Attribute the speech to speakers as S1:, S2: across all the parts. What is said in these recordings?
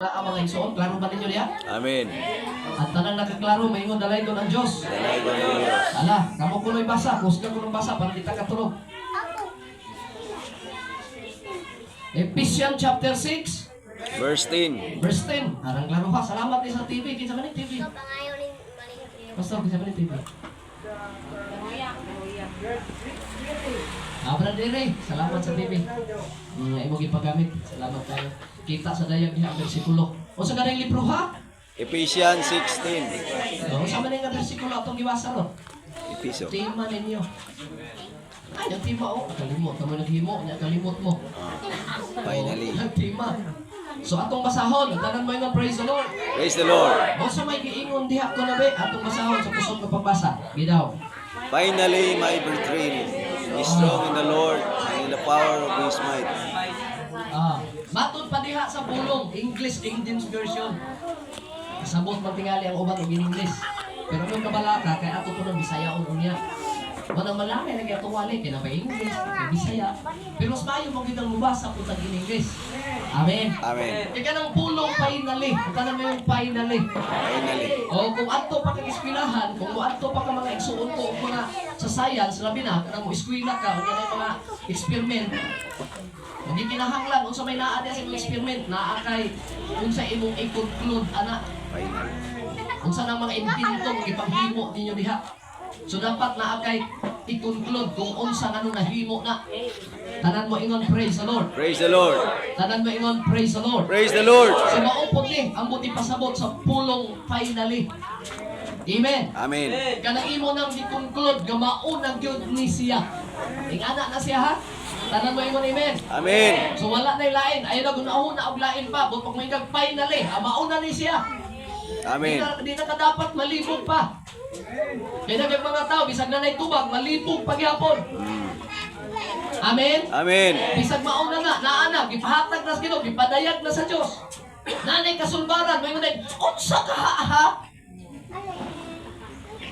S1: Ang mga igsoon, klaro ba ninyo diya?
S2: Amen.
S1: At tanan nakaklaro, maingon dalay doon ang Diyos.
S2: Dalay ko ng Diyos.
S1: Ala, kamo kuno'y basa, kusga ko ng basa para di ta katulog. Ephesians chapter 6,
S2: Verse 10.
S1: verse 10. Harang klaro ha. Salamat din sa TV. Kinsa man yung TV? Pastor, kinsa man yung TV? Brother Ray, salamat sa TV. Imo gipagamit. Salamat kayo. Kita sa dayag niya ang bersikulo. O sa ganang libro ha?
S2: Ephesians 16.
S1: O sa manay nga bersikulo atong giwasa ron.
S2: Episo.
S1: Tema ninyo. Ay, yung tema o. Kalimot. Kamu naghimo. Kalimot mo.
S2: Finally.
S1: Ang tema. So atong basahon. Tanan mo yung praise the Lord.
S2: Praise the Lord.
S1: O sa may giingon diha ko na be. Atong basahon sa kusog na pagbasa. Gidaw.
S2: Finally, my brethren, be strong in the Lord and in the power of His might.
S1: Matod pa diha sa pulong. English version. Sabot man tingali ang uban og English. Pero kung kabalaka kay ato po ng Bisaya o unya. Manang malaki na kaya tuwali kaya na English, kaya Bisaya. Pero mas maayo mo kitang mubasa po tag English. Amen.
S2: Amen.
S1: Kaya ng pulong finally. Ito na mo yung finally.
S2: Finally.
S1: O kung ato pa kang eskwelahan, kung ato pa ka mga igsuon ko o mga sa science, labi na, kanang mo eskwela ka, o kanang mga experiment. Hindi kinahanglan, kung sa may naa sa mga experiment, naa kay kung sa imong i-conclude, anak.
S2: Finally.
S1: Kung saan ang mga impintong ipaghimo ninyo diha. So dapat naa kay i-conclude kung unsa ano nahimo na. Tanan mo ingon praise the Lord.
S2: Praise the Lord.
S1: Tanan mo ingon praise the Lord.
S2: Praise the Lord.
S1: So maupot ni ang buti pasabot sa pulong finally. Amen.
S2: Amen.
S1: Kanang imo nang i-conclude nga maunang gyud ni siya. Ingana na siya ha. Tanan mo ingon amen.
S2: Amen.
S1: So wala na lain. Ayaw na gunahon na og lain pa. But pag may kag finally, mauna ni siya.
S2: Amen.
S1: Di na ka dapat malibog pa. Kaya na mga tao, bisag na naitubag, malibog paghapon. Amen?
S2: Amen.
S1: Bisag mauna na, naana, gipahatag na sa Ginoo, gipadayag na sa Diyos. Nanay kasulbaran, may mga unsa ka ha?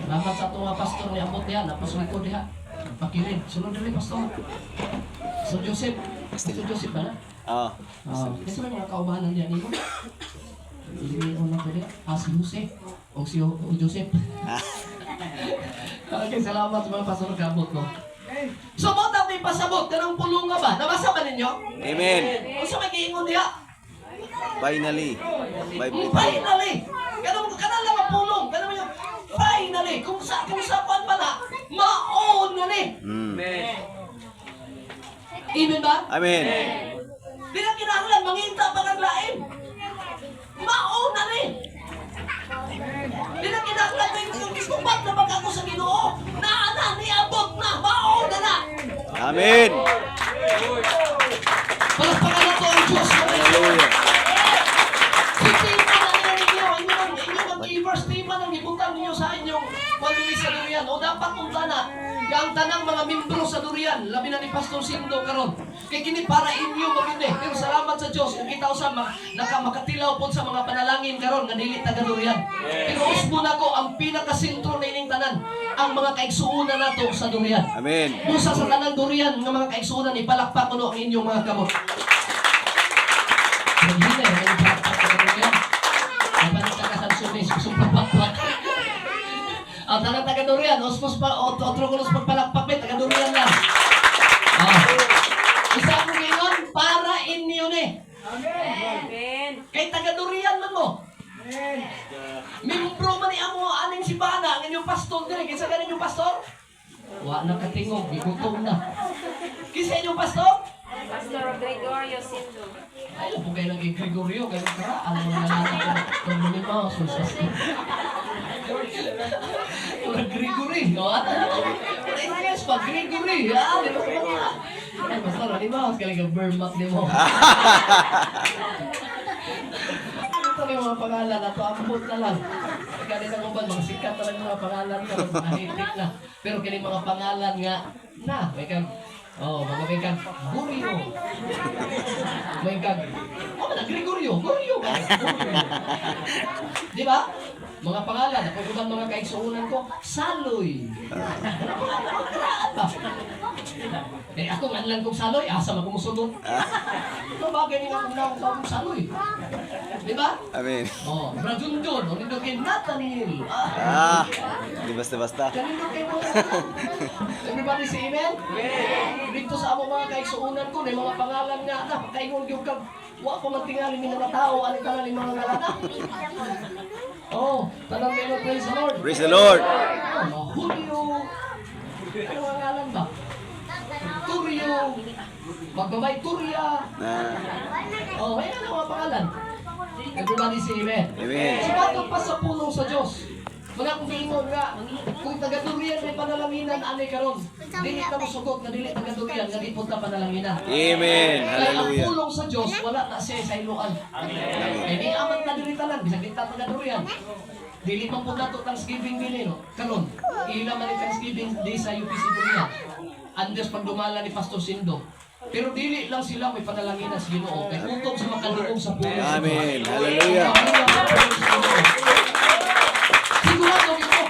S1: Salamat sa itong pastor ni Abot niya, napasunod ko diha. Pakirin, sunod na rin pastor. So Joseph, Pastor Joseph ba na?
S2: Oh.
S1: Kasi may mga kaubahanan niya nito. Hindi ko na pwede. Si Jose. O si Joseph. Okay, salamat sa mga pastor kabot mo. So, mo may pasabot ka ng pulong nga ba? Nabasa ba ninyo?
S2: Amen.
S1: O sa may kiingon diha?
S2: Finally. My brethren.
S1: Finally! Ganun lang ang pulong. Ganun yung finally. Kung sa kwan pa na, maon na ni. Amen ba?
S2: Amen.
S1: Di na kinahanglan, manginta pa ng lain. Maon na ni. Di na kinahanglan, may kubat na bag ako sa Ginoo. Naana, niabot na, maon na na.
S2: Amen.
S1: Palagpakan na to ang Diyos.
S2: Hallelujah.
S1: Hindi pa na ninyo, inyong believers, di pa nang ibutang ninyo sa inyong walumi sa durian. O dapat punta na, ang tanang mga membro sa durian, labi na ni Pastor Sindo karon. Kaya kini para inyo magindi. Pero salamat sa Diyos, kung kita usama, makatilaw po sa mga panalangin karon nga dili taga durian. Pero usbo na ko, ang pinakasintro na ining tanan, ang mga kaigsuunan nato sa durian.
S2: Amen.
S1: Musa sa tanang durian, nga mga kaigsuunan, ipalakpak ko no ang inyong mga kamot. Hindi na, may palakpak sa durian. Ay pa nagkakasansunis, sumpapakpak. Ang tanang taga-durian, otro ko nos pagpalakpak, taga-durian lang. Isa mo ngayon, para inyo ni.
S3: Amen.
S1: Kay taga-durian man mo. Membro man ni amo aning si Bana, ang inyong pastor dire. Kinsa ka ninyong pastor? Wa na katingog, gigutom na. Kinsa inyong pastor?
S3: Pastor Gregorio Sindo.
S1: Ay, po kayo ng Gregorio, kayo karaan mo na lang ng mga susas. Gregory, no? Yes, pa Gregory. Ay, basta rin ba? Kaya ka Burmak din mo. Ito yung mga pangalan na to, ambot na lang. Kaya nila mo ba, mga sikat talaga mga pangalan ka, nahitik na. Pero kaya mga pangalan nga, may kang, mga may kang, Gurio. May kang, Gregorio, Gurio. Di ba? Mga pangalan, ako ibang mga kaigsuunan ko, Saloy. Ako nga lang kong Saloy, asa magkumusunod. Ito bagay nila kung naong Saloy. Di ba?
S2: Amen.
S1: Oh, Bradundon, o nito kay Nathaniel.
S2: Di basta-basta.
S1: Ganito kay mo. Everybody say amen? Dito sa amo mga kaigsuunan ko, may mga pangalan nga na, kaingon yung kag, wa ko magtingali ng mga tao, ano tangali mga ngalana. Oh, tanang kayo, praise the Lord.
S2: Praise the Lord.
S1: Julio, ano ang ngalan ba? Turio, Magdamay Turia. Oh, may ano mga pangalan? Everybody say amen.
S2: Amen.
S1: Sumatong pa sa pulong sa Diyos. Mga kung giingon nga, kung taga-durian may panalanginan, anay karon. Dili ka mo sugot na dili taga-durian, nga di punta panalanginan.
S2: Amen.
S1: Kaya ang
S2: Hallelujah.
S1: pulong sa Diyos, wala na siya sa iluan. Kaya di aman na dili tanan, bisag di taga-durian. Dili man po nato Thanksgiving dili, no? Karon, ila man yung Thanksgiving di sa UPC Durian. Andes pagdumala ni Pastor Sindo. Pero dili lang sila may panalanginan sa Ginoo. Kaya utog sa makaduong sa pulong sa Diyos.
S2: Amen. Hallelujah.
S1: Sigurado gito.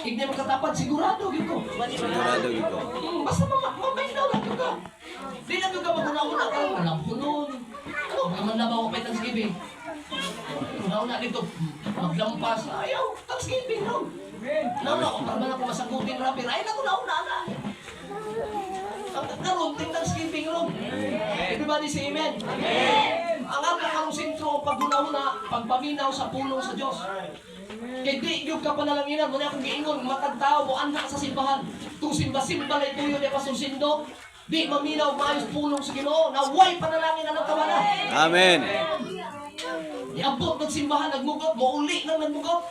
S1: Igni mo katapat, sigurado gito.
S2: Sigurado gito.
S1: Basta mamainaw lang ka. Di na ka maguna-una ka. Alam ko nun. Ano, naman na ba ako may Thanksgiving? Una-una dito, maglampas. Ayaw, Thanksgiving no. Nauna ako, para man ako masagutin rapper. Ay, nauna na. Ang karoon, ting Thanksgiving ron. Everybody say amen. Ang akong sintro, pag-una-una, pagpaminaw sa pulong sa Diyos. Kaya di yung kapanalanginan, muna akong giingon, matagtao mo, anak sa simbahan. Kung simba-simba na ituyo niya Pastor Sindo, di maminaw, maayos pulong sa Ginoo, na huwag panalangin na nagtawanan.
S2: Amen.
S1: Iabot ng simbahan, nagmugot, mauli nang nagmugot.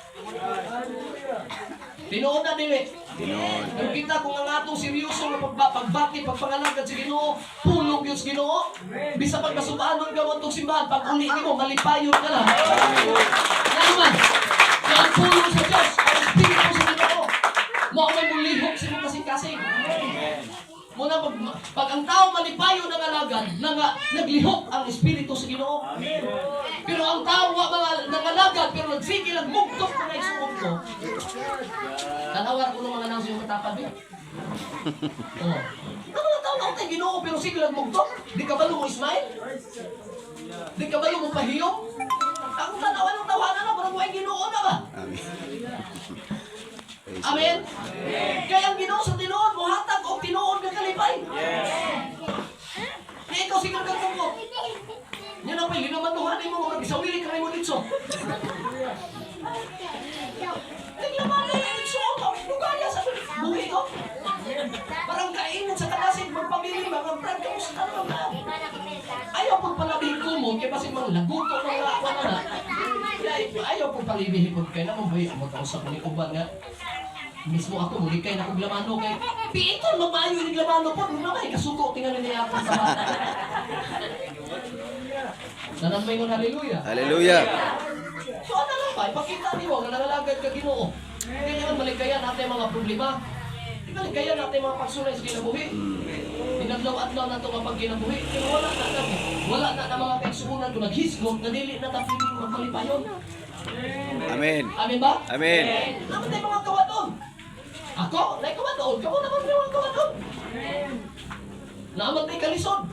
S1: Tinoon na dili.
S2: Tinoon.
S1: Pero kita kung ang atong seryoso na pagbati, pagpangalagad sa Ginoo, pulong yun sa Ginoo, bisa pagkasubaanon ka mo itong simbahan, pag uli mo, malipayon ka na. Nga naman, kaya ang pulong sa Diyos, ang Espiritu sa Ginoo, mo ang may mulihok sa mga kasing-kasing. Muna pag ang tao malipayo ng alagad, naglihok ang Espiritu sa Ginoo. Pero ang tao mga nangalagad, pero nagsige lang mugtok na isuot ko. Tanawar ko ng mga nang siyong matapad eh. Oh. Mga tao na tayo Ginoo, pero sige lang mugtok. Di ka ba mo smile? Di ka ba mo pahiyong? Ang tanawan ng tawanan na, parang may Ginoo na ba?
S2: Amen.
S1: Amen? Kaya ang Ginoo sa tinuod mo, hatag o tinuod ka kalipay. Kaya ikaw sigang kagong mo. Yan ang pili naman tuhanin mo, mag-isawili ka rin mo dito. Naglaman na yung dito, lugaya sa buhay ko. Parang kainin sa kalasin, magpamili, mga brand, kamusta naman na. Ayaw pong palabihin ko mo, kaya kasi mga laguto ng lakwa na na. Ayaw pong palibihin ko, kaya naman boy, ang magkausap ko ni Uban nga. Mismo ako, muli kayo na kong lamano kay Piton, magmayo yung lamano po. Nung naman, kasuko, tingnan niya ako sa bata. Nanamay mo, hallelujah.
S2: Hallelujah.
S1: So ano lang ba, ipakita niyo nga nangalagad ka Ginoo. Hindi naman maligaya natin mga problema. Hindi maligaya natin mga pagsulay sa kinabuhi. Inadlaw-adlaw na ito kapag kinabuhi. Pero wala na mga kaigsuunan kung naghisgot, na dili na tapiling magpalipayon.
S2: Amen.
S1: Amen ba?
S2: Amen.
S1: Naman tayo mga gawa doon. Ako, naay gawa doon. Kamu naman tayo mga gawa doon. Naman tayo kalisod.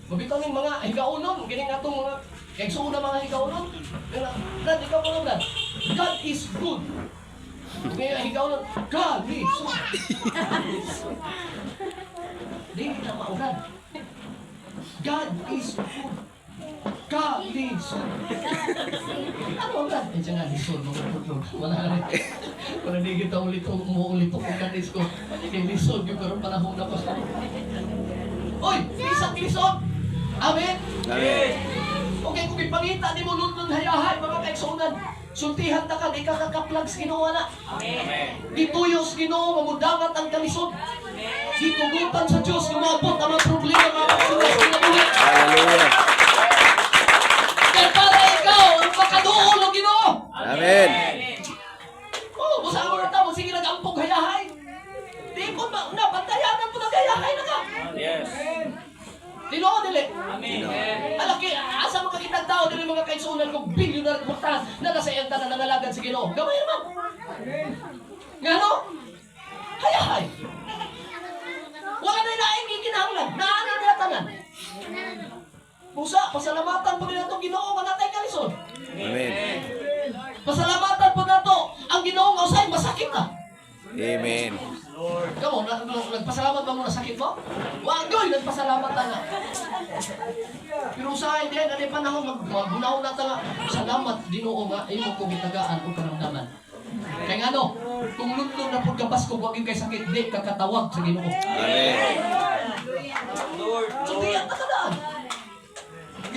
S1: Mabitaw ng mga higaunon. Ganing atong mga kaigsuunan mga higaunon. Brad, ikaw mga brad. God is good. Kaya higaunon, God is good. Hindi kita maulan. God is good. God is good. Ano ang brad? Eh, siya nga, lisod. Wala rin. Kung hindi kita umuulit ko kung kanis ko. Hindi lisod yung karoon panahon na ko sa... Oy! Isang lisod! Amen?
S2: Amen.
S1: Okay, kung ipangita di mo lundon hayahay, mga kaigsuunan, sultihan ta ka, di ka kakaplag sa Ginoo na. Dituyos Ginoo, mamudangat ang kalisod. Ditugutan sa Diyos, lumabot ang mga problema, mga kaigsuunan sa kinabuhi.
S2: Hallelujah.
S1: Kaya para ikaw, ang makaduol ng Ginoo.
S2: Amen.
S1: Oh, basta ang mga tao, sige nag-ampog hayahay. Di ko ba, nabantayanan po nag-hayahay na ka.
S2: Yes.
S1: Tinoo dili. Alaki, asa mga kitang tao dili mga kaigsuunan kong bilyonar at mutas na nasa iyang tanan nangalagad sa Ginoo. Gamay naman. Ngano? Hayahay. Wala na inaing ikinahanglan. Naano nila tanan. Pusa, pasalamatan pa nila itong Ginoo nga natay kalisod.
S2: Amen.
S1: Kamu, nagpasalamat ba mo na sakit mo? Wagoy, nagpasalamat na nga. Pero usahay din, ano yung panahon, magbunaw na ta nga. Salamat, Ginoo nga, imo ko gitagaan o karamdaman. Kaya ano, kung lundong na pagkabas ko, huwag yung kay sakit, di kakatawag sa Ginoo.
S2: Amen.
S1: So, di ang nakadaan.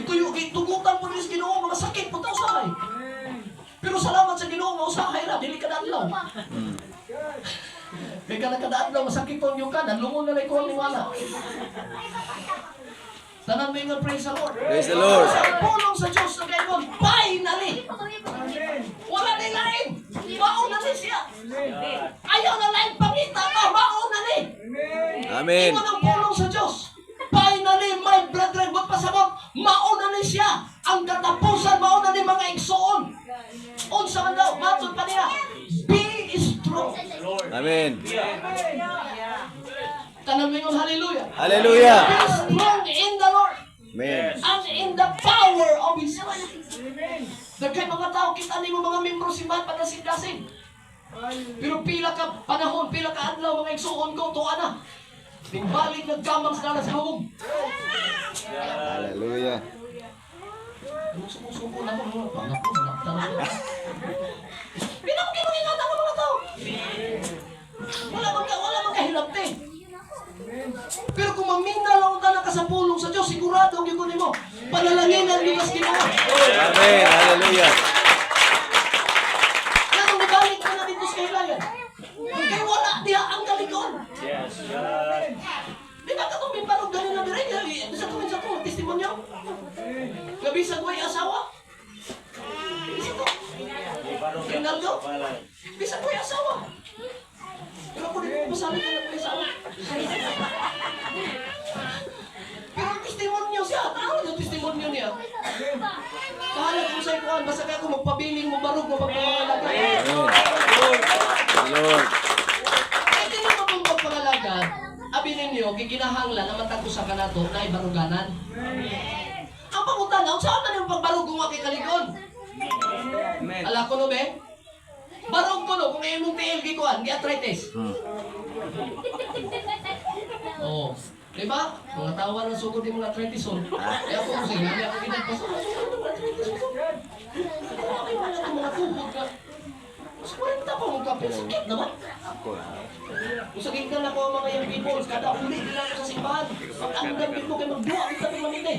S1: Ito yung tugutan mo rin sa Ginoo, mga sakit, punta usahay. Pero salamat sa Ginoo, nga usahay na, dili ka naadlaw. May ka nakadaadlaw, masakit ko yung kanan, lungon na lang ko ang niwala. Tanan mo yung praise the Lord.
S2: Praise the Lord.
S1: Sa pulong sa Diyos na kayo, finally! Wala na lain! Baon na ni siya! Ayaw na lain pangita ka! Baon na ni!
S2: Amen.
S1: Iwan ang pulong sa Diyos. Finally, my brethren, wag pasabot, mauna ni siya. Ang katapusan, mauna ni mga igsoon. Unsa man daw, matod pa niya. Be strong.
S2: Amen.
S1: Tanan mo yung hallelujah.
S2: Hallelujah.
S1: Be strong in the Lord.
S2: Amen.
S1: And in the power of His might. Dagkay mga tao, kita ni mo mga membro si Mat panasin-dasin. Pero pila ka panahon, pila ka adlaw, mga igsoon ko, tuwa na. Balik nagkamang sa dalas hawog.
S2: Hallelujah.
S1: Sumusuko na mo, pangako, sinaktan na. Pinang-kinangingatan ng mga tao. Wala mang kahilapte. Pero kung maminalaw ka na ka sa pulong sa Diyos, sigurado ang gikunin mo. Panalanginan niyo kas ginawa.
S2: Amen. Hallelujah.
S1: Kaya kung nabalik ka na dito sa kahilayan, kaya wala diha ang kalikon. Di ba katong may parang ganin na direk? Bisa itong testimonyo. Gabisa ko ay asawa. Bisa ito. Rinaldo. Bisa ko ay asawa. Pero ako rin masabi ka na ko ay asawa. Pero ang testimonyo siya. Tawag yung testimonyo niya. Kahalag mo sa ikuan. Basta ka kung magpabiling mo barog mo pagpapangalaga.
S2: Lord.
S1: Ay, di naman mong pagpangalaga. Abi ninyo, giginahanglan na matagpo sa kanato na ibaruganan. Ang pangutana, saan man yung pagbarog kung wakay kalikon? Ala ko no, be? Barog ko no, kung ngayon mong tiil gikuan, gi-arthritis. Oo. Diba? Mga tawa ng sugod yung mga arthritis, oh. Kaya ako kasi, hindi ako ginagpaso. Arthritis, oh. Kaya wala itong mga tuhod ka. Mas 40 pa mong kapit, sakit naman. Kung sa gignan ako ang mga young people, kada uli nila ako sa simbahan. Pag ang dambit mo kayo magduwa, kita ng mamite.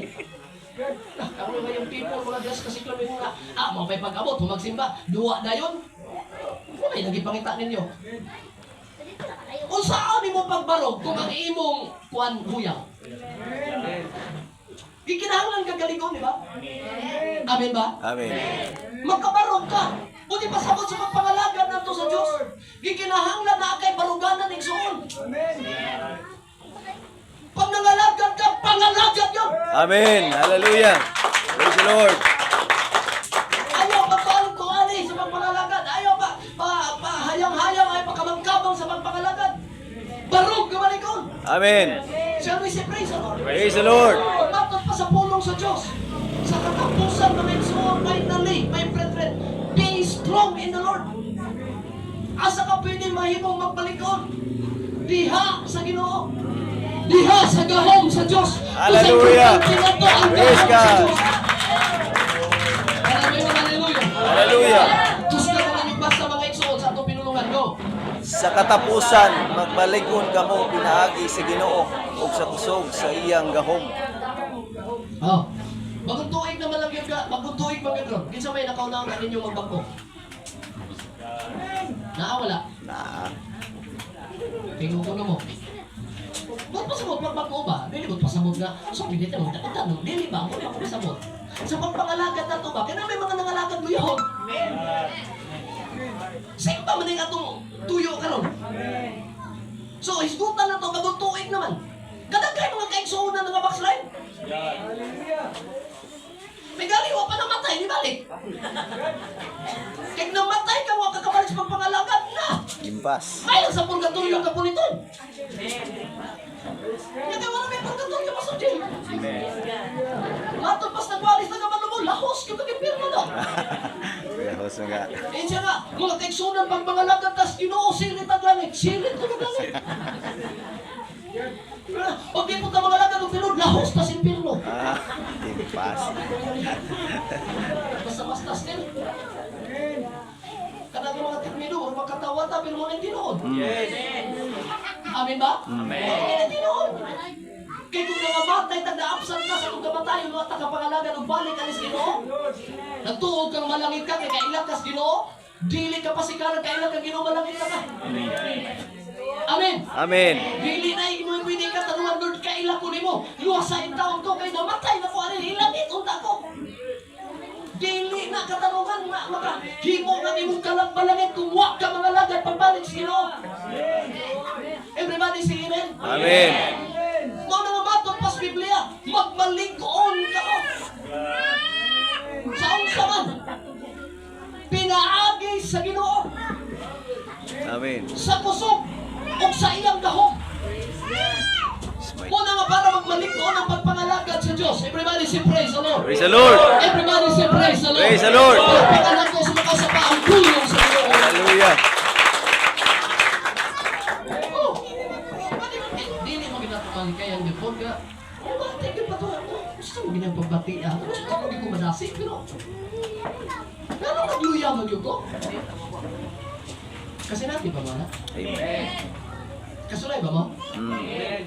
S1: Ang mga young people, mga dress kasi kami mga, mapay pag-abot, kung magsimba, duwa na yun. Ano yung nagipangita ninyo? Kung saan mo pagbarog, kung ang imong kuwan huyang. Gikinahanglan ka galingon, di ba? Amen ba?
S2: Amen.
S1: Magkabarog ka. O di pasabot sa pagpangalagan na to sa Diyos. Gikinahanglan na kay baruganan ng suon. Pag nangalagad ka, pangalagad yun.
S2: Amen. Hallelujah. Praise the Lord.
S1: Ayaw pagpaalam ko ani sa pagpangalagad. Ayaw pa hayang-hayang ay pakamangkabang sa pagpangalagad. Barog ka malikon.
S2: Amen.
S1: Shall we say praise the Lord?
S2: Praise the Lord.
S1: Pagmatod pa sa pulong sa Diyos. Sa katapusan ng igsoon, finally, my brethren, be strong in the Lord. Asa ka pwede mahimong magbalikon? Diha sa Ginoo. Diha sa gahom sa Diyos.
S2: Hallelujah. Praise God.
S1: Hallelujah.
S2: Hallelujah.
S1: Gusto ko na yung basta mga igsoon sa atong pinulungan. Go.
S2: Sa katapusan, magbalikon kamo pinaagi sa Ginoo ug sa kusog sa iyang gahom.
S1: Oh. Bagong tuig naman lang yun ka. Bagong tuig mga gano'n. Kinsa may nakaunaw na ninyo magbangko? Wala.
S2: Na.
S1: Tingnan ko na mo. Ba't pasabot magbangko ba? Dili ba't pasabot nga? So, hindi tayo magtatanong. Dili ba? Kung ako pasabot. Sa pagpangalagad na ito ba? Kaya may mga nangalagad mo yun. Sa'yo pa maning atong tuyo ka ron. So, hisgutan na ito. Bagong tuig naman. Kadagay mga kaigsuunan ng backslide. May galiwa pa namatay, di balik. Kaya namatay ka, huwag kakabalik sa pagpangalagad na.
S2: Impas.
S1: Ayaw sa purgatorio ka po nito. Kaya kaya wala may purgatorio pa sa jail. Matod pas nagwalis na naman mo, lahos ka kagit pirma no.
S2: Kuya Hoso nga.
S1: Eh siya nga, mga kaigsunan pag mga lagat, tas Ginoo, sirit ang langit, sirit ang langit. Pag di po ka mga lagat, ang pinod, lahos tas impirno.
S2: Impas.
S1: Basta-basta still. Kanang yung mga termino, or magkatawa ta, pero mga tinood. Amin ba? Amen. Mga tinood. Kaya kung nangamatay, tag-na-absent ka sa kung kamatayon, mga takapangalagan, o balik alis Ginoo. Nagtuog kang malangit ka, kaya kailan kas Ginoo. Dili ka pasikaran, kailan ka Ginoo, malangit ka ka. Amen.
S2: Amen.
S1: Dili na mo pwede ka tanuan, Lord, kailan ko nimo. Luwasain taon ko, kaya namatay na ko, ano, ilangit, unta ko. Dili na katanungan na makahimo nga imong kalambalangit kung wa ka mga lagad pagbalik sa Ginoo. Everybody say amen.
S2: Amen.
S1: Mo na mabaton pas Biblia, magmalingkoon ka mo. Sa unsa man pinaagi sa Ginoo,
S2: Amen.
S1: sa kusog o sa iyang gahom. Mo na nga para magmalingkoon ang pagpangalagad sa Dios. Everybody say praise the Lord.
S2: Praise the Lord.
S1: Everybody say praise the Lord.
S2: Praise the Lord.
S1: Pagpangalan ko sa mga sapa ang tulong sa Ginoo.
S2: Hallelujah.
S1: Oh, dili mo ginatuman kaya ang dipon ka. Oh, bakit ka pa to? Gusto mo ginang pagbati ah. Gusto mo di ko madasi pero. Ano nagluya mo gyud ko? Kasi natin ba mana?
S2: Amen.
S1: Kasulay ba mo?
S2: Mm.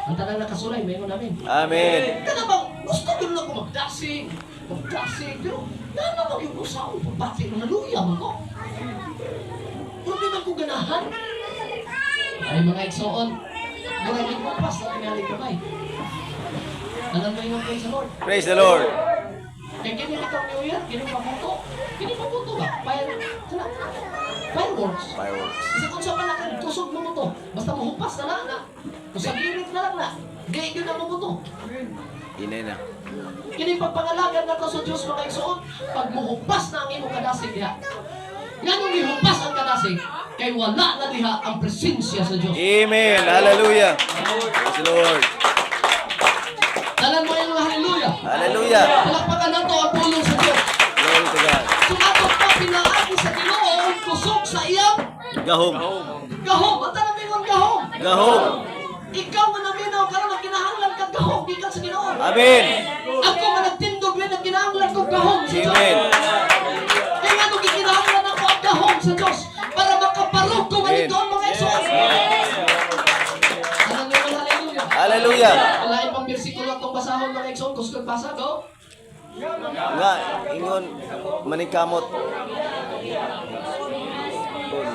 S1: Ang tanan na kasulay mayon namin.
S2: Amen.
S1: Kana bang gusto ko na ko magdasig. Magdasig pero ano mo gyud usaw pagbati mo naluya mo ko? Kung di man ko ganahan. Ay mga igsoon. Mura yung kumpas na tingali kamay. Alam mo yung praise the Lord.
S2: Praise the Lord.
S1: Kaya kini itong New Year, kini paputo. Kini paputo ba? Fireworks.
S2: Fireworks.
S1: Kasi kung sa palakad, kusog mo mo to. Basta mahupas na lang na. Kung sa girit na lang na. Gaya yun na mo mo to.
S2: Inay na.
S1: Kini pagpangalagan na to sa Diyos mga igsoon, pag mahupas na ang imong kadasig diha. Nga nung ihupas ang kadasig, kay wala na diha ang presensya sa Diyos.
S2: Amen. Hallelujah. Praise the Lord.
S1: Talan mo yung hallelujah.
S2: Hallelujah.
S1: Palakpakan na to ang tulong sa Diyos.
S2: Glory to God.
S1: Sumatot pa pinaagi sa Ginoo ang kusog sa iyang
S2: Gahom.
S1: gahom. Ang tanong mingon gahom.
S2: Gahom.
S1: Ikaw man ang minaw karon ang kinahanglan kag gahom gikan sa Ginoo.
S2: Amen.
S1: Ako man nagtindog rin ang kinahanglan kog gahom sa Dios.
S2: Amen.
S1: Kaya nga nung gikinahanglan ako ang gahom sa Dios para makaparok ko
S2: Amen.
S1: doon mga igsoon. Ano nga hallelujah.
S2: Hallelujah.
S1: Wala ibang bersikulo atong basahon mga igsoon kusog basa go.
S2: Nga, ingon, manikamot.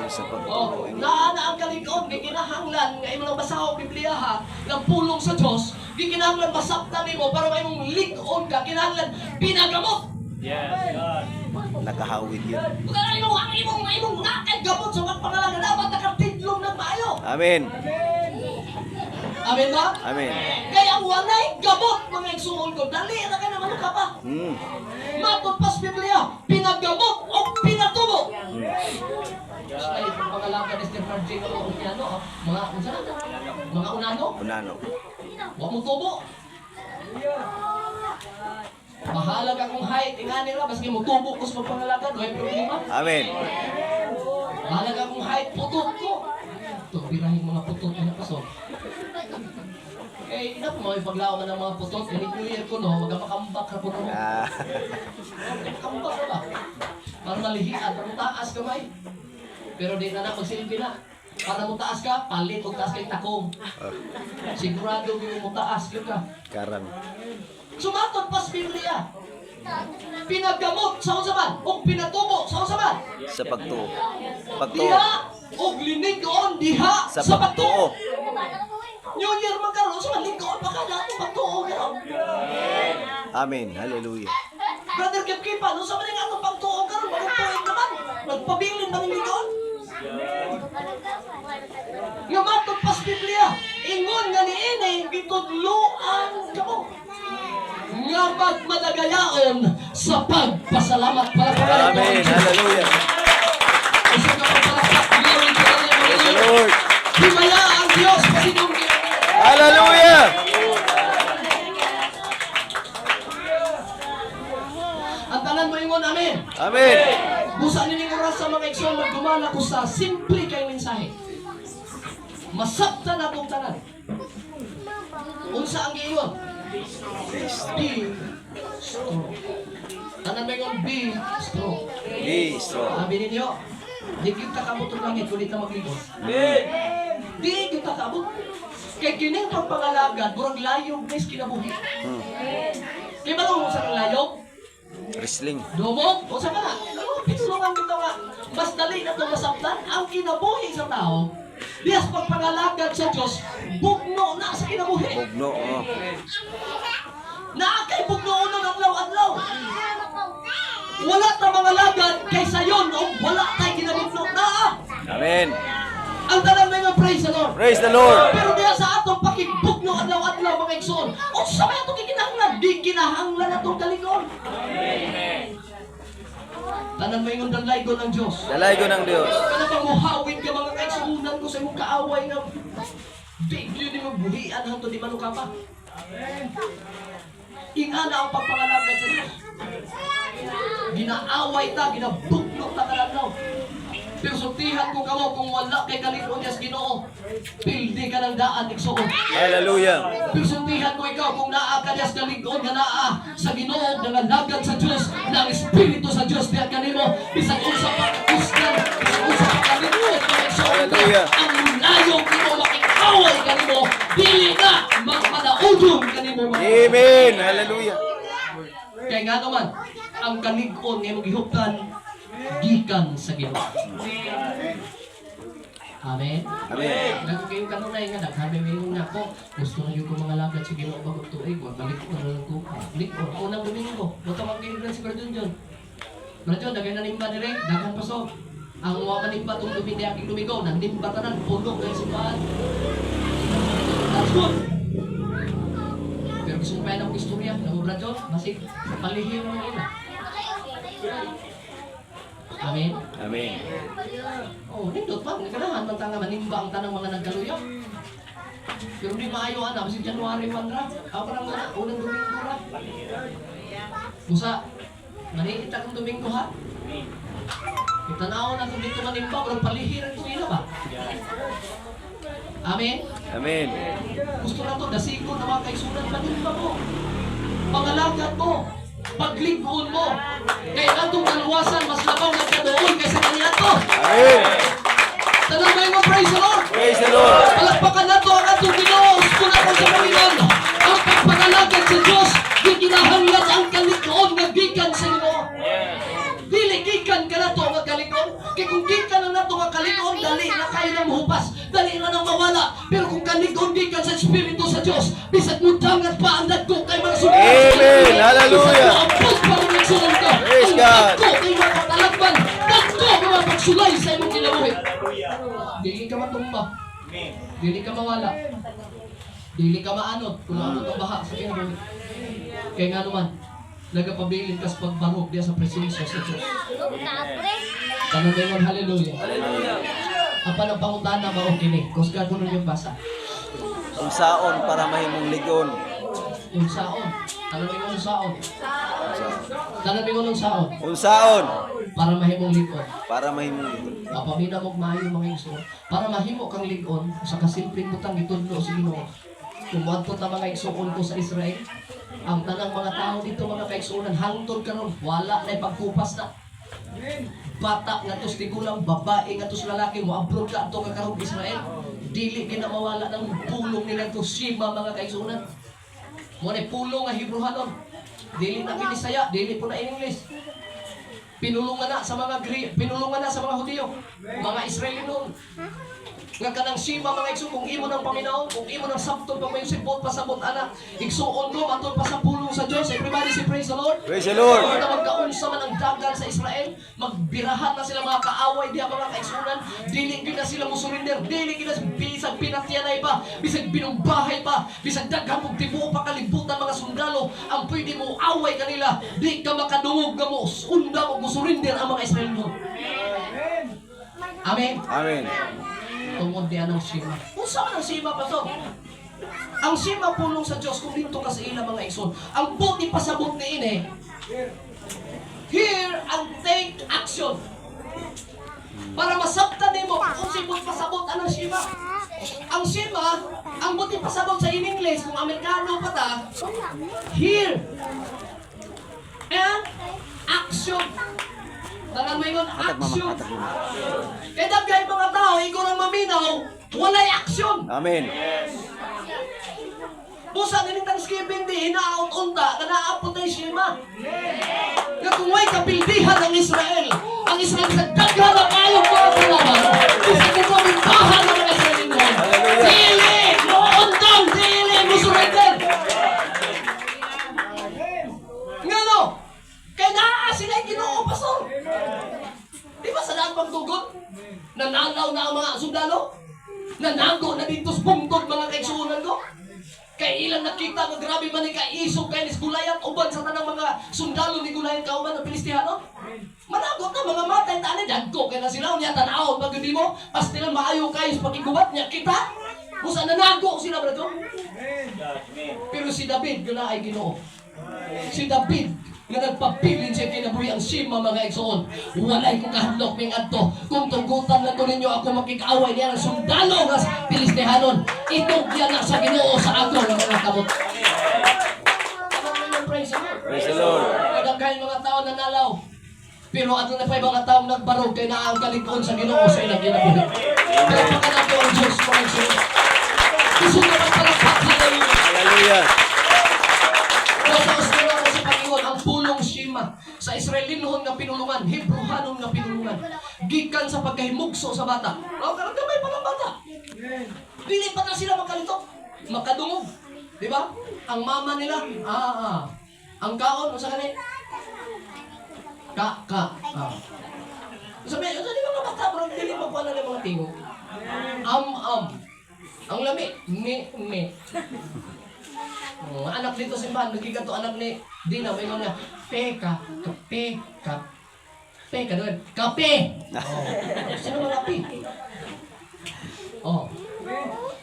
S2: Sa
S1: Oh, naana ang kalikod, gikinahanglan nga imong basaho Biblia ha, ng pulong sa Dios, gikinahanglan masabtan nimo para may imong lig-on ka, kinahanglan pinagamot.
S2: Nakahawid yun.
S1: Kaya imong nakay gamot sa pagpangalaga dapat nakatidlong ng maayo.
S2: Amen.
S1: Amen ba?
S2: Amen.
S1: Kaya ang walay gamot mga igsuon ko, dali na ka naman ka pa. Matod pas Biblia, pinagamot o pinatubo. Ay, pangalaga ni Stephen J. Unano, mga unano? Mga unano?
S2: Unano.
S1: Huwag mo tubo. Mahalag akong height, ingani ra, baski mo tubo ko sa pagpangalaga, no hay problema.
S2: Amen.
S1: Mahalag akong height, putot ko. Ito, birahin mga putot na kaso. Eh, ina po mga ipaglaw man ng mga putot, ganit New Year ko, no, magkapakambak ka po no. Magkapakambak ka ba? Para malihian, para taas kamay. Pero di na magsilbi na. Para mo taas ka, palit o taas kay takong. Sigurado mo taas ka.
S2: Karang.
S1: Sumatot pas Biblia. Pinagamot sa usaban o pinatubo sa usaban.
S2: Sa pagtuo. Pagtuo.
S1: Diha o linigon diha
S2: Sa
S1: sa
S2: pagtuo.
S1: New Year magkaroon sa linigon pa kada to pagtuo garo.
S2: Amen. Hallelujah.
S1: Brother Kip, ano sa man nga itong pagtuo karon magpuig naman. Nagpabilin bang linigon? Nga matod pas Biblia, ingon nga niini gitudloan kamo. Nga magmadagayaon sa pagpasalamat para
S2: Amen. Hallelujah.
S1: Isa ka pa palakpak, glory to the name of the
S2: Praise the
S1: Lord.
S2: Lord.
S1: Himaya ang Diyos kasi nung
S2: Hallelujah.
S1: ang tanan Tanan mo ingon, amen.
S2: Amen.
S1: Busa nining oras sa mga igsoon magdumala ko sa simple kay mensahe. Masabtan atong tanan. Unsa ang giingon? Be strong. Tanan mo ingon, be strong.
S2: Be strong.
S1: Sabi ninyo, di kita kabot ang langit kulit na magligon. Di kita kabot. Kay kining pagpangalagad, murag layog guys kinabuhi. Kaya ba nung sa layog?
S2: Wrestling.
S1: Dumog? O sa ka? Pitulungan dito nga. Mas dali na itong masabtan ang kinabuhi sa tao. Diyas pagpangalagad sa Diyos, bugno na sa kinabuhi.
S2: Bugno. Oh.
S1: Naakay bugno uno ng adlaw-adlaw. Wala ta mga lagad kaysa yon o wala tayo kinabugno na.
S2: Amen.
S1: Ang tanan may nga praise the Lord.
S2: Praise the Lord.
S1: Pero diya sa atong pakibugno adlaw-adlaw mga igsoon. O sa may atong gikinahanglan, di kinahanglan atong kaligon. Tanan may nga dalaygo ng Diyos.
S2: Dalaygo ng Dios.
S1: Kana pang muhawin ka mga kaigsuunan ko sa imong kaaway nga di di mo buhian hanto di manuka pa. Ingana ang pagpangalagad sa Diyos. Ginaaway ta, ginabugno ta kadadlaw. Pero sultihan ko kamo kung wala kay kaligon niya sa Ginoo. Pildi ka ng daan igsuon.
S2: Hallelujah.
S1: Pero sultihan ko ikaw kung naa ka niya sa kaligon nga naa sa Ginoo nga lagad sa Dios, na ang Espiritu sa Dios diha kanimo bisag unsa pa kusgan, bisag unsa pa kaligon nga igsuon.
S2: Hallelujah.
S1: Ang layong nimo makikaway kanimo, dili na magpadaudong kanimo.
S2: Amen. Hallelujah.
S1: Kaya nga naman, ang kaligon nga imong gihuptan gikan sa Ginoo. Amen.
S2: Amen.
S1: Nato kayong kanunay nga naghabi may yung nako. Gusto na yung mga lagad sa Ginoo bagong tuig. Wag balik ko na lang ko. Balik ko. Unang Domingo. Buto ang ginigran si Brad John. Brad John, dagay na nimba ni Reng. Dagan pasok. Ang mga kanimba itong Domingo, aking Domingo. Nanimba tanan. Puno kayo si Paan. That's good. Pero gusto mo pa yan ang istorya. Namu Brad John, masig. Palihir mo nila. Amen.
S2: Amen.
S1: Oh, nindot pa. Nagkanahan man tanga manimba ang tanang mga nagkaluya. Pero di maayo ana kasi January 1 ra. Ako parang unang Domingo ra. Musa, manikita kang Domingo ha? Itanaw na kung dito manimba, pero palihiran ito ila ba? Amen?
S2: Amen.
S1: Gusto na to, dasiko na mga kaisunan, manimba mo. Pangalagad mo. Pagligon mo. Kaya atong kaluwasan, mas labaw na kadoon kaysa kanina to.
S2: Amen.
S1: Tanamay mo, praise the Lord.
S2: Praise the Lord.
S1: Palakpakan na to ang atong Ginoo. Gusto na ko sa Panginoon. Ang pagpangalagad sa Diyos, di kinahanglan ang kalikoon nga gikan sa Ginoo. Dili gikan ka na to nga kalikoon. Kaya kung gikan na to nga kalikoon, dali na kayo na mahupas. Dali na nang mawala. Pero kung kalikoon gikan sa Espiritu sa Diyos, bisag mudangat pa ang dagko kay mga sumunod.
S2: Amen. Hallelujah.
S1: Bisag maabot pa rin nagsunod ka.
S2: Praise
S1: Ang
S2: God.
S1: dagko kay mga katalagban. Dagko kay mga pagsulay sa imong kinabuhi. Dili ka matumba. Dili ka mawala. Dili ka maanod kung ano ang baha sa kinabuhi. Kaya nga naman, nagapabilin ka sa pagbarog diya sa presensya sa Diyos. Tanong hallelujah.
S2: Hallelujah.
S1: Apan ang pangutana ba o kini? Kusga ko nun yung basa.
S2: Unsaon para mahimong ligon?
S1: Yung saon. Tanong yung saon. Tanong yung saon.
S2: Unsaon
S1: Para mahimong likod.
S2: para mahimong ligon?
S1: Mapamina mo maayo mga igsoon. Para mahimo kang ligon sa kasimpleng butang gitudlo sa Ginoo. Kumuadto ta mga igsoon ko sa Israel. Ang tanang mga tao dito mga kaigsuonan hangtod karon wala na pagkupas na. Bata nga tos tigulang, babae nga tos lalaki mo abroad ka ato karon Israel. Dili gina mawala ng pulong nila to Shima mga kaigsuonan. Mo na pulong nga Hebrewanon. Dili na Binisaya, dili po na English. Pinulungan na sa mga pinulungan na sa mga Hudyo, mga Israelino. Nga kanang Shima mga igsoon, kung imo ng Panginoon, kung imo ng sabton pag may sipot pasabot ana, igsuon ko atol pa sa pulong sa Dios. Everybody say praise the Lord.
S2: Praise the Lord.
S1: Kung magkaunsa man ang dagan sa Israel, magbirahan na sila mga kaaway diha mga kaigsuonan, dili gyud na sila musurinder, dili gyud na bisag pinatyanay pa, bisag binumbahay pa, bisag daghang og tibuo pa kalibutan mga sundalo, ang pwede mo away kanila, di ka makadungog nga mo, unda mo musurinder ang mga Israelino. Amen.
S2: Amen.
S1: Tungod di anong Shima. Kung saan ang Shima pa to? Ang Shima pulong sa Diyos kung dito ka sa ila mga igsoon. Ang buti pasabot ni ini. He action. Para masabtan nimo kung sibot pasabot anang Shema. Ang Shema, ang buti pasabot sa in English, kung Amerikano pa ta, hear and action. Tanan mo yun, action. Kaya dagay mga tao, ikaw lang maminaw, walay action.
S2: Amen.
S1: Busa din Thanksgiving di hinaot unta na naapot na Shema. Nga kung may kapildihan ang Israel sa daghan ang ayong mga kalaban, busa kung pamintahan ng mga Israel mo. Dili! Noon daw! Dili! Musurrender! Nga no? Kaya naa sila yung Ginoo, Pastor. Di ba sa lahat pang tugon? Nananaw na ang mga sundalo? Nanago na dito sa bungtod mga kaigsuunan ko? Kay ilang nakita nga grabe man ni kaisog kay ni Gulayat uban sa tanang mga sundalo ni Gulayat kauban ng Pilistihano. Managot na mga matay tani dagko kay na sila unya tan-aw pag hindi mo pas nila maayo kay sa pagigubat niya kita. Usa nanago sila brato. Pero si David guna ay Ginoo. Si David nga nagpabilin siya kinabuhi ang Shema mga igsoon. Walay ko kahadlok ming adto. Kung tugutan na to ninyo ako makikaaway niya ng sundalo nga Pilistihanon. Itong yan na sa Ginoo sa ako ng mga kamot. Praise the Lord.
S2: Praise the Lord.
S1: Kadaghay mga tao nanalaw. Pero ano na pa yung mga taong nagbarog kay na ang kalikuan sa Ginoo sa ilang kinabuhi. Kaya pagkanato ang Diyos mga igsoon. Gusto na magpalakpak sa Ginoo.
S2: Hallelujah.
S1: Ang pulong Shema sa Israelinhon nga pinulungan, Hebrehanon nga pinulungan, gikan sa pagkahimugso sa bata. Gamay pa ng bata. Dili pa na sila makalito, makadungog. Di ba? Ang mama nila, ang kaon, sa kanil, sabi, di ba mga bata, parang dili magkuha na ng mga tingog. Ang lami, me. Anak dito simbahan, nagkiganto anak ni Dina, may mga kape doon. Kape! Sino mga kape?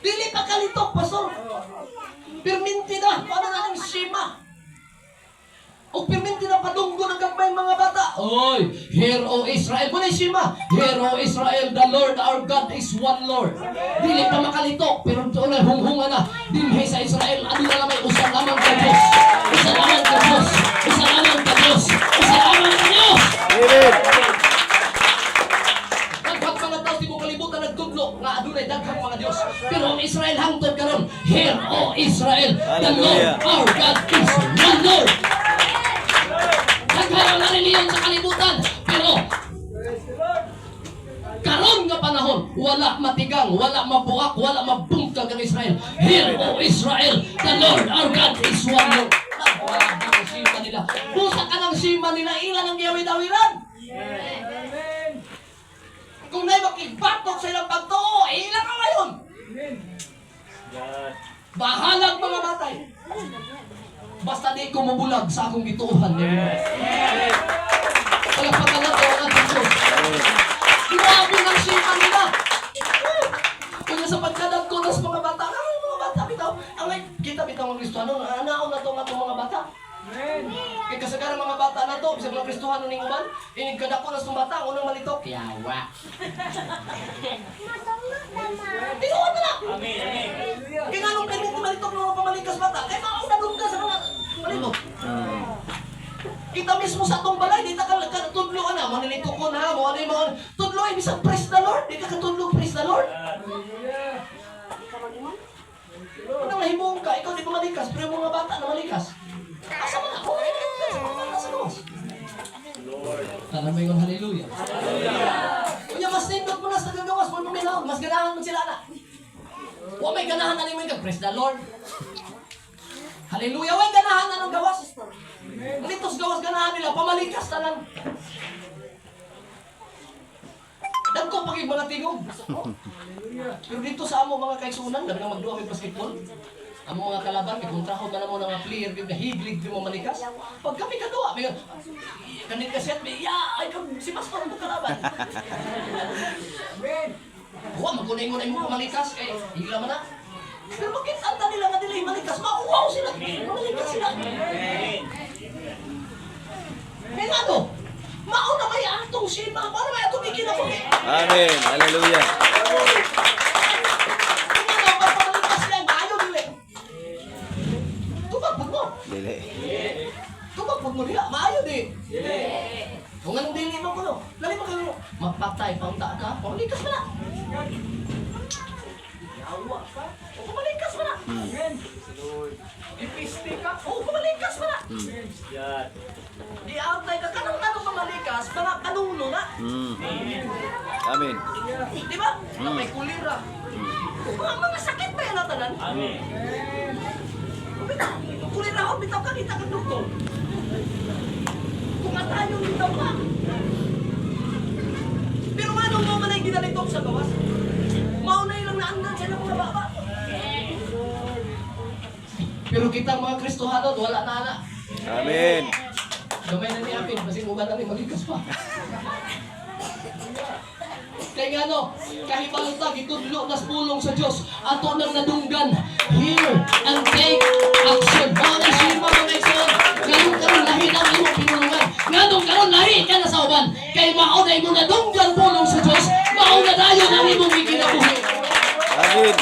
S1: Dili pa kalitok, Pastor. Perminti na, paano na ang Shema? O perminti na padunggo ng gagmay mga bata. Oy, hear O Israel. Muna Shema. Hear O Israel, the Lord our God is one Lord. Dili pa makalitok, pero doon na hunghunga na. Dinhay sa Israel, ano na lamay, usa lamang ka Diyos. Usa lamang ka Diyos. Usa lamang ka Diyos. Usa lamang ka Diyos.
S2: Amen.
S1: Daghang mga tao di mo kalibutan nagtudlo nga adunay daghang mga Diyos. Pero ang Israel hangtod karon, hear O Israel, the Lord our God is one Lord. Nagharang na rin iyon sa kalibutan. Pero karon nga panahon, wala matigang, wala mabuak, wala mabungkag ang Israel. Hear O Israel, the Lord our God is one Lord. Nagwag ang Shema nila. Busa ka ng Shema nila, ilan ang gawid-awiran. Kung na'y makigbatok sa ilang pagtuo, ilan ang ngayon. Bahalag mga batay. Basta di ko mabulag sa akong gituuhan ni Ginoo. Palagpakan na ito ang ating Diyos. Grabe ng Shema nila. Kung sa pagkadag ko ng mga bata, mga bata bitaw. Kita bitaw ng Kristiyano, anaon na ito mga bata. Kaya kasagaran mga bata na to, sa mga Kristiyano ning uban, inigkada ko na sa bata, ang unang malitok. Yawa. Tinuwan na lang. Kaya nga nung kailan malitok ng mga pamalikas bata, kaya maunadong ka sa mga malitok. Kita mismo sa atong balay, di ta katudlo ka na, manilitok ko na, mo ano yung mga tudlo, ibig sa praise the Lord, di ka katudlo, praise the Lord. Kung nangahimong ka, ikaw di pamalikas, pero yung mga bata na malikas. Asa mo na? Kung nangahimong ka, sa mga nasa luwas. Tangan mo yung hallelujah. Kunya, mas nindot mo na sa gagawas, mo paminahon, mas ganahan mo sila na. Huwag may ganahan na naman ka, praise the Lord. Hallelujah, huwag ganahan na ng gawas. Dito's gawas ganahan nila, pamalikas na lang. Dagko pag mga tingog. Pero dito sa amo mga kaigsunan, dami nga magduwa may basketball. Amo mga kalaban, may kontrahon na mo mga player, may higlig, may mga manikas. Pag kami kaduwa, may kanit kaset, may ay si Pastor mo kalaban. Huwag, magkunay-ngunay mo pamalikas, higla mo na. Pero makikanta nila nga nila yung malikas, mauwaw sila, malikas sila. Kaya nga to, mauna may atong atong sin mga para may atong ikinabuhi.
S2: Amen. Hallelujah.
S1: Kung ano, pagpapalipas niya, maayo dili. Tumagpag mo.
S2: Dili.
S1: Tumagpag mo nila, maayo di. Kung anong dili mo ko, lali mo kayo, magpatay, paunta ka, pangalikas mo na. Yawa ka, o kumalikas mo na. Ipiste ka, o kumalikas mo na. Di-outay ka, kanong mamalikas, mga kanuno na.
S2: Amen.
S1: Di ba? May kulira. Mga sakit pa yan natanan. Kulira ako, bitaw ka, kita ka doktor. Kung atayo, bitaw ka. Pero anong mo man ay ginalitok sa gawas? Maunay lang naandan siya ng mga baba. Pero kitang mga Kristohanod, wala na na.
S2: Amen.
S1: Gamay na ni Apin, kasi mukha natin magikas pa. Kaya nga no, kahibalta, gitudlo nas pulong sa Diyos, ato nang nadunggan, hear and take action. Mga nasin mga kaigsoon, ganun karon lahi na ang iyong pinulungan. Ganun karon lahi ka na sa uban. Kay maunay mo nadunggan pulong sa Diyos, mauna dayon ang imong ikinabuhi.
S2: Amen.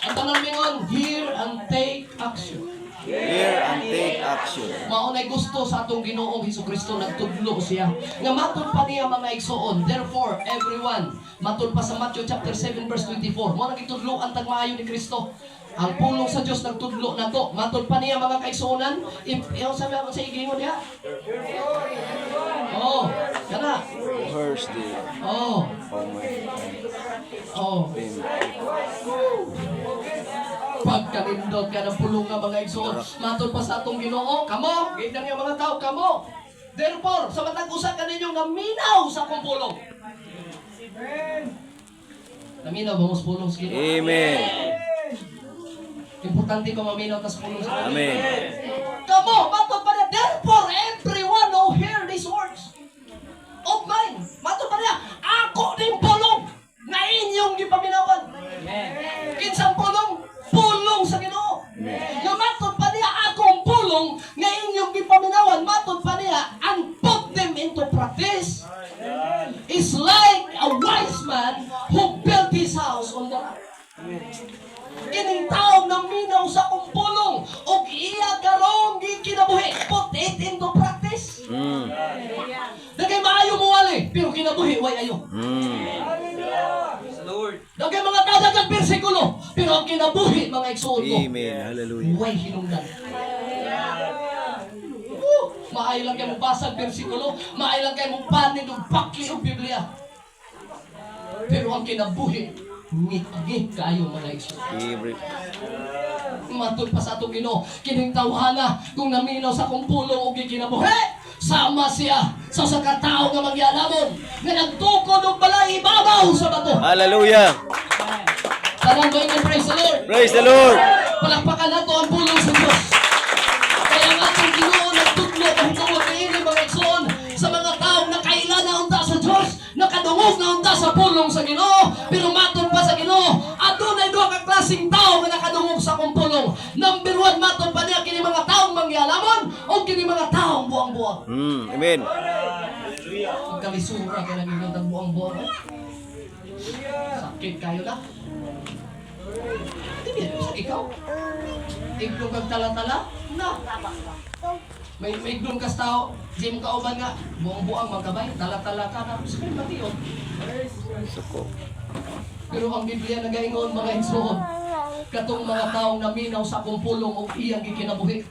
S1: Ang tanong mingon, hear and take action.
S2: Hear and take action.
S1: Maunay gusto sa atong Ginoong Hesukristo nagtudlo siya. Nga matud pa niya mga igsoon. Therefore, everyone, matud pa sa Matthew chapter 7 verse 24. Mo nagitudlo ang tagmaayo ni Kristo. Ang pulong sa Dios nagtudlo nato. Matud pa niya mga kaigsuonan. Iyo sabi ako sa igingon niya. Oh, kana.
S2: First day.
S1: Oh,
S2: Oh my
S1: oh.
S2: God.
S1: Pagkalindot ka ng pulong nga mga igsoon. Matod pa sa atong Ginoo, kamo, ganyan yung mga tao, kamo. Therefore, sa matag usa ka ninyo nga minaw sa akong pulong. Naminaw ba mo sa pulong sa Ginoo?
S2: Amen.
S1: Importante ba maminaw ta sa pulong sa Ginoo?
S2: Amen.
S1: Kamo, matod pa niya, therefore, everyone who hear these words of mine, matod pa niya, ako din pulong na inyong gipaminawan. Kinsang pulong? Pulong sa Ginoo. Nga matod pa niya akong pulong nga inyong gipaminawan, matod pa niya and put them into practice. It's like a wise man who built his house on the rock. Kining taong naminaw sa akong pulong o iya karong gikinabuhi, put it into practice. Dagay maayo mo wali, pero kinabuhi way ayo. Dagay mga dadagang bersikulo, pero ang kinabuhi mga igsoon ko,
S2: Amen. Hallelujah.
S1: way hinungdan. Maayo lang kayo basag bersikulo, maayo lang kayo panin ng pakli o Biblia. Pero ang kinabuhi, ngit-ngit kayo mga igsoon.
S2: Every
S1: Matod pa sa atong Ginoo, kining tawhana kung naminaw sa akong pulong o gikinabuhi, sama siya sa sakatao nga magyalamon nga nagtukod og balay ibabaw sa bato.
S2: Hallelujah.
S1: Tanang ko yung praise the Lord.
S2: Praise the Lord.
S1: Palakpakan nato ang pulong sa Diyos. Kaya ang atong Ginoo nagtudlo ang tuwa kaini mga igsoon sa mga taong nakaila na unta sa Diyos, nakadungog na unta sa pulong sa Ginoo, pero matod pa sa Ginoo, adunay duha ka klaseng tao nga nakadungog sa akong pulong. Number 1, matod pa niya kini mga taong mangyalamon o kini mga taong buang-buang.
S2: Amen.
S1: Pagkalisura ka naging ng buang-buang. Sakit kayo na. Hindi ba sa ikaw? Iglong kang tala-tala? Na. May iglong kas tao, di mo kauban nga, buang-buang magkabay, tala-tala ka na. Sabi mati yun.
S2: Suko.
S1: Pero ang Biblia nagaingon mga igsoon, katong mga taong naminaw sa akong pulong o iyang gikinabuhi.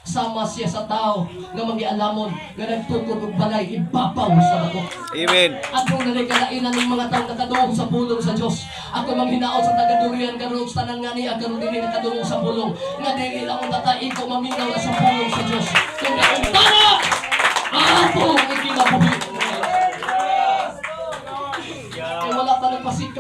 S1: Sama siya sa tao nga magialamon nga nagtukod og balay ibabaw sa bato.
S2: Amen.
S1: Akong nalikalainan ng mga taong nakadungog sa pulong sa Diyos. Ako manghinaot sa tagadurian karon sa tanan nga niya karon dinhi nakadungog sa pulong. Nga dili lang ang tataig ko maminaw na sa pulong sa Diyos. Kung naunta